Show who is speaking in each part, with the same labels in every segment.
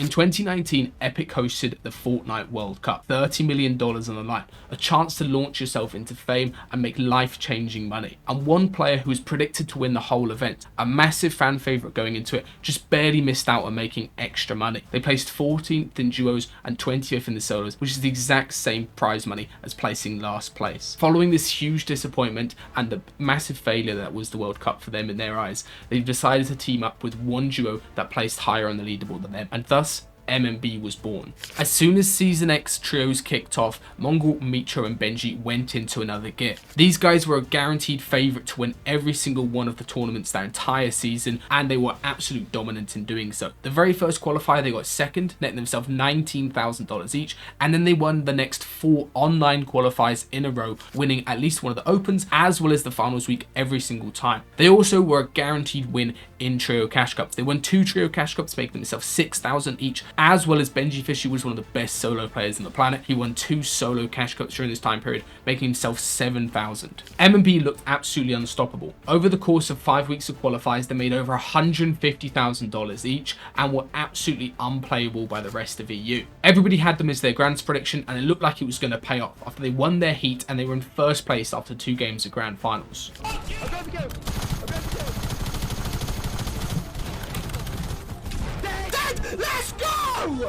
Speaker 1: In 2019, Epic hosted the Fortnite World Cup, $30 million on the line, a chance to launch yourself into fame and make life-changing money. And one player who was predicted to win the whole event, a massive fan favourite going into it, just barely missed out on making extra money. They placed 14th in duos and 20th in the solos, which is the exact same prize money as placing last place. Following this huge disappointment and the massive failure that was the World Cup for them in their eyes, they've decided to team up with one duo that placed higher on the leaderboard than them, and thus MMB was born. As soon as Season X trios kicked off, Mongol, Mitro and Benji went into another gear. These guys were a guaranteed favourite to win every single one of the tournaments that entire season, and they were absolute dominant in doing so. The very first qualifier they got second, netting themselves $19,000 each, and then they won the next 4 online qualifiers in a row, winning at least one of the opens as well as the finals week every single time. They also were a guaranteed win in trio cash cups. They won 2 trio cash cups, making themselves $6,000 each, as well as Benji Fishy was one of the best solo players on the planet. He won 2 solo cash cups during this time period, making himself $7,000. MMB looked absolutely unstoppable. Over the course of 5 weeks of qualifiers, they made over $150,000 each and were absolutely unplayable by the rest of EU. Everybody had them as their Grands prediction, and it looked like it was going to pay off after they won their heat and they were in first place after 2 games of Grand Finals. Let's go!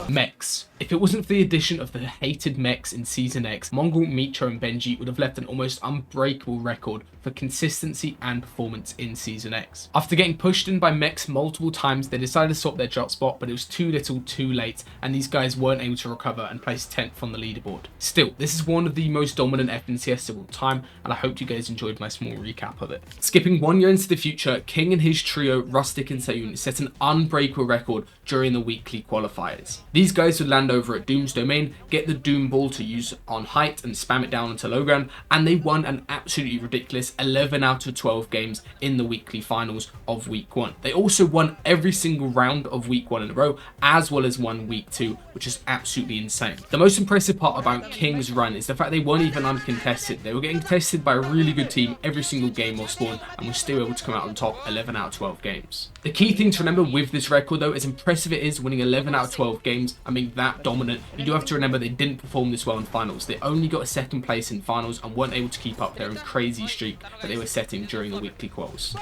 Speaker 1: Mechs. If it wasn't for the addition of the hated mechs in Season X, Mongol, Mitro and Benji would have left an almost unbreakable record for consistency and performance in Season X. After getting pushed in by mechs multiple times, they decided to swap their drop spot, but it was too little too late, and these guys weren't able to recover and place 10th on the leaderboard. Still, this is one of the most dominant FNCS of all time, and I hope you guys enjoyed my small recap of it. Skipping 1 year into the future, King and his trio, Rustic and Sayun, set an unbreakable record during the weekly qualifiers. These guys would land over at Doom's domain, get the Doom ball to use on height and spam it down onto low ground, and they won an absolutely ridiculous 11 out of 12 games in the weekly finals of week 1. They also won every single round of week 1 in a row, as well as won week 2, which is absolutely insane. The most impressive part about King's run is the fact they weren't even uncontested. They were getting tested by a really good team every single game of Spawn, and were still able to come out on top 11 out of 12 games. The key thing to remember with this record though, as impressive it is winning 11 out of 12 games and being that dominant, you do have to remember they didn't perform this well in finals. They only got a 2nd place in finals and weren't able to keep up their crazy streak that they were setting during the weekly quals.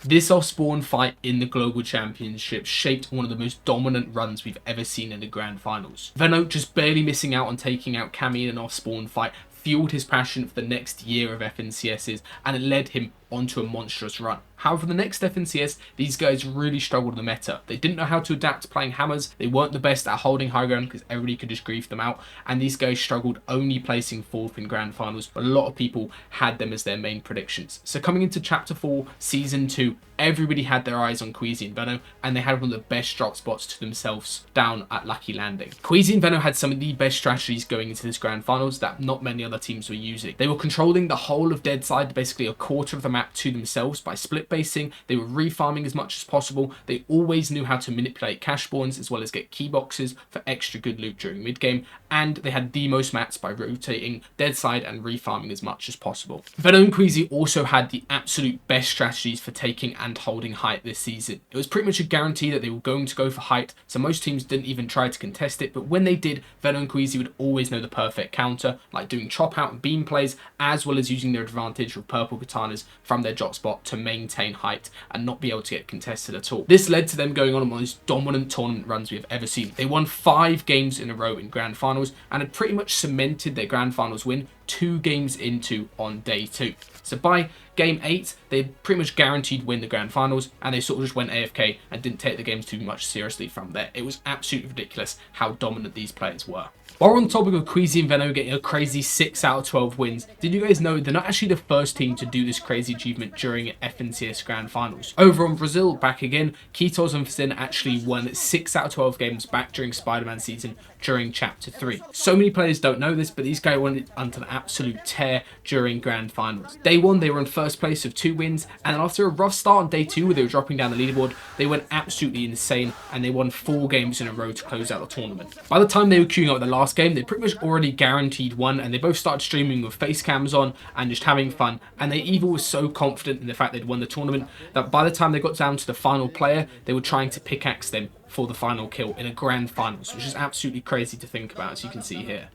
Speaker 1: This off-spawn fight in the Global Championship shaped one of the most dominant runs we've ever seen in the Grand Finals. Venno just barely missing out on taking out Cammy in an off-spawn fight fueled his passion for the next year of FNCSs, and it led him onto a monstrous run. However, the next FNCS, these guys really struggled in the meta. They didn't know how to adapt to playing hammers, they weren't the best at holding high ground because everybody could just grief them out, and these guys struggled only placing 4th in Grand Finals, but a lot of people had them as their main predictions. So coming into Chapter 4, Season 2, everybody had their eyes on Queasy and Venno, and they had one of the best drop spots to themselves down at Lucky Landing. Queasy and Venno had some of the best strategies going into this Grand Finals that not many other teams were using. They were controlling the whole of Dead Side, basically a quarter of the map to themselves by split basing. They were refarming as much as possible. They always knew how to manipulate cash spawns as well as get key boxes for extra good loot during mid game, and they had the most mats by rotating Dead Side and refarming as much as possible. Venno and Queasy also had the absolute best strategies for taking and holding height this season. It was pretty much a guarantee that they were going to go for height, so most teams didn't even try to contest it, but when they did, Venno and Queasy would always know the perfect counter, like doing chop out and beam plays, as well as using their advantage with purple katanas from their drop spot to maintain height and not be able to get contested at all. This led to them going on one of the most dominant tournament runs we have ever seen. They won 5 games in a row in Grand Finals and had pretty much cemented their Grand Finals win 2 games into on day 2. So by game 8, they pretty much guaranteed win the Grand Finals, and they sort of just went AFK and didn't take the games too much seriously from there. It was absolutely ridiculous how dominant these players were. While we're on the topic of Queasy and Venno getting a crazy 6 out of 12 wins, did you guys know they're not actually the first team to do this crazy achievement during FNCS Grand Finals? Over on Brazil, back again, Kitos and Fazin actually won 6 out of 12 games back during Spider-Man season during Chapter 3. So many players don't know this, but these guys went onto an absolute tear during Grand Finals. Day 1, they were in first first place with 2 wins, and then after a rough start on day 2 where they were dropping down the leaderboard, they went absolutely insane and they won 4 games in a row to close out the tournament. By the time they were queuing up the last game, they pretty much already guaranteed one, and they both started streaming with face cams on and just having fun, and they either were so confident in the fact they'd won the tournament that by the time they got down to the final player, they were trying to pickaxe them for the final kill in a grand finals, which is absolutely crazy to think about, as you can see here.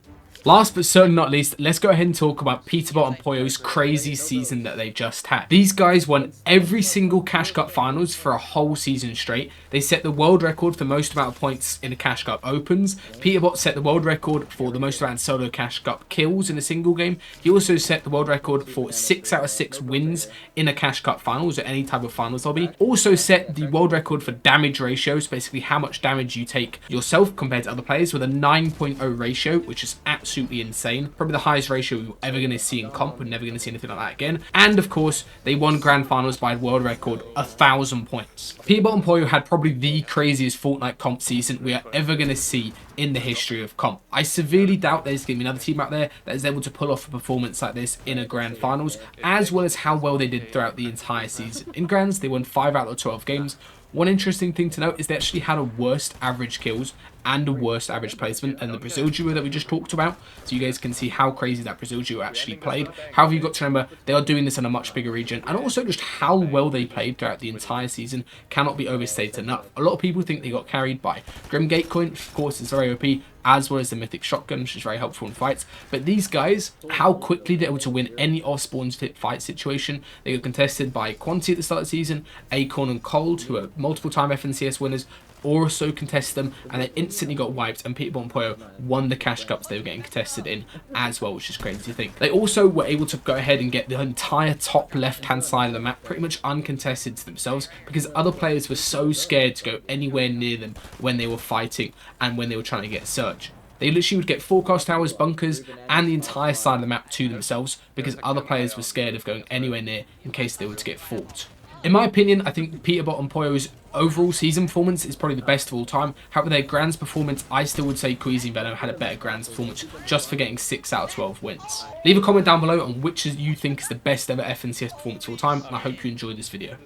Speaker 1: Last but certainly not least, let's go ahead and talk about Peterbot and Poyo's crazy season that they just had. These guys won every single Cash Cup finals for a whole season straight. They set the world record for most amount of points in a Cash Cup opens. Peterbot set the world record for the most amount of solo Cash Cup kills in a single game. He also set the world record for 6 out of 6 wins in a Cash Cup finals or any type of finals lobby. Also set the world record for damage ratios, basically how much damage you take yourself compared to other players, with a 9.0 ratio, which is absolutely insane. Probably the highest ratio you're ever going to see in comp. We're never going to see anything like that again. And of course, they won grand finals by a world record 1,000 points. Peterbot and Poyo had probably the craziest Fortnite comp season we are ever going to see in the history of comp. I severely doubt there's going to be another team out there that is able to pull off a performance like this in a grand finals, as well as how well they did throughout the entire season. In grands, they won 5 out of 12 games. One interesting thing to note is they actually had a worst average kills and a worst average placement than the Brazil duo that we just talked about. So you guys can see how crazy that Brazil duo actually played. However, you've got to remember they are doing this in a much bigger region, and also just how well they played throughout the entire season cannot be overstated enough. A lot of people think they got carried by Grim Gatecoin, which of course is very OP, as well as the Mythic Shotgun, which is very helpful in fights. But these guys, how quickly they're able to win any off-spawn fight situation. They got contested by Quanti at the start of the season, Acorn and Cold, who are multiple-time FNCS winners, also contested them, and they instantly got wiped, and Peterbot and Poyo won the Cash Cups they were getting contested in as well, which is crazy to think. They also were able to go ahead and get the entire top left-hand side of the map pretty much uncontested to themselves, because other players were so scared to go anywhere near them when they were fighting and when they were trying to get search. They literally would get forecast towers, bunkers, and the entire side of the map to themselves because other players were scared of going anywhere near in case they were to get fought. In my opinion, I think Peterbot and Poyo's overall season performance is probably the best of all time. However, their Grands performance, I still would say Queasy Venom had a better Grands performance just for getting 6 out of 12 wins. Leave a comment down below on which you think is the best ever FNCS performance of all time, and I hope you enjoyed this video.